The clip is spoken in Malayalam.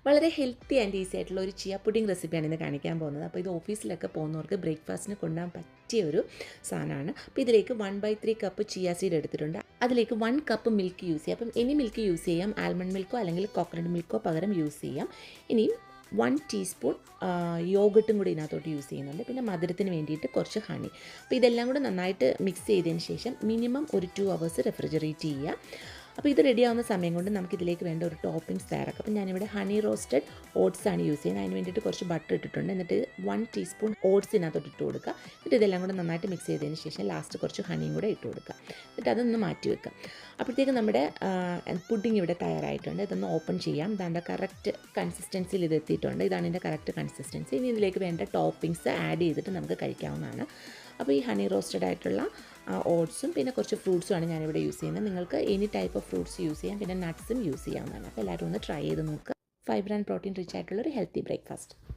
വളരെ ഹെൽത്തി ആൻഡ് ഈസി ആയിട്ടുള്ള ഒരു ചിയ പുഡിംഗ് റെസിപ്പിയാണ് ഇന്ന് കാണിക്കാൻ പോകുന്നത്. അപ്പോൾ ഇത് ഓഫീസിലൊക്കെ പോകുന്നവർക്ക് ബ്രേക്ക്ഫാസ്റ്റിന് കൊണ്ടുപോകാൻ പറ്റിയ ഒരു സാധനമാണ്. അപ്പോൾ ഇതിലേക്ക് 1/3 കപ്പ് ചിയ സീഡ് എടുത്തിട്ടുണ്ട്. അതിലേക്ക് 1 കപ്പ് മിൽക്ക് യൂസ് ചെയ്യാം. അപ്പം എനി മിൽക്ക് യൂസ് ചെയ്യാം, ആൽമണ്ട് മിൽക്കോ അല്ലെങ്കിൽ കോക്കനട്ട് മിൽക്കോ പകരം യൂസ് ചെയ്യാം. ഇനിയും 1 ടീസ്പൂൺ യോഗട്ടും കൂടി ഇതിനകത്തോട്ട് യൂസ് ചെയ്യുന്നുണ്ട്. പിന്നെ മധുരത്തിന് വേണ്ടിയിട്ട് കുറച്ച് ഹണി. അപ്പോൾ ഇതെല്ലാം കൂടെ നന്നായിട്ട് മിക്സ് ചെയ്തതിന് ശേഷം മിനിമം ഒരു 2 അവേഴ്സ് റെഫ്രിജറേറ്റ് ചെയ്യുക. അപ്പോൾ ഇത് റെഡിയാവുന്ന സമയം കൊണ്ട് നമുക്കിതിലേക്ക് വേണ്ട ഒരു ടോപ്പിംഗ്സ് തയ്യാറാക്കാം. അപ്പോൾ ഞാനിവിടെ ഹണി റോസ്റ്റഡ് ഓട്സ് ആണ് യൂസ് ചെയ്യുന്നത്. അതിന് വേണ്ടിയിട്ട് കുറച്ച് ബട്ടർ ഇട്ടിട്ടുണ്ട്. എന്നിട്ട് 1 ടീസ്പൂൺ ഓട്സ് ഇതിനകത്തോട്ട് ഇട്ട് കൊടുക്കുക. എന്നിട്ട് ഇതെല്ലാം കൂടെ നന്നായിട്ട് മിക്സ് ചെയ്തതിന് ശേഷം ലാസ്റ്റ് കുറച്ച് ഹണിയും കൂടെ ഇട്ട് കൊടുക്കുക. എന്നിട്ട് അതൊന്ന് മാറ്റി വെക്കുക. അപ്പോഴത്തേക്ക് നമ്മുടെ പുഡിംഗ് ഇവിടെ തയ്യാറായിട്ടുണ്ട്. ഇതൊന്ന് ഓപ്പൺ ചെയ്യാം. ഇതാണ്ട് കറക്റ്റ് കൺസിസ്റ്റൻസിയിൽ ഇത് എത്തിയിട്ടുണ്ട്. ഇതാണ് ഇതിൻ്റെ കറക്റ്റ് കൺസിസ്റ്റൻസി. ഇനി ഇതിലേക്ക് വേണ്ട ടോപ്പിംഗ്സ് ആഡ് ചെയ്തിട്ട് നമുക്ക് കഴിക്കാവുന്നതാണ്. അപ്പോൾ ഈ ഹണി റോസ്റ്റഡ് ആയിട്ടുള്ള ഓട്സും പിന്നെ കുറച്ച് ഫ്രൂട്ട്സുമാണ് ഞാനിവിടെ യൂസ് ചെയ്യുന്നത്. നിങ്ങൾക്ക് any type of fruits use ചെയ്യാം, പിന്നെ നട്ട്സും യൂസ് ചെയ്യാവുന്നതാണ്. അപ്പോൾ എല്ലാവരും ഒന്ന് ട്രൈ ചെയ്ത് നോക്കുക. ഫൈബർ ആൻഡ് പ്രോട്ടീൻ റിച്ച് ആയിട്ടുള്ളൊരു ഹെൽത്തി ബ്രേക്ക്ഫാസ്റ്റ്.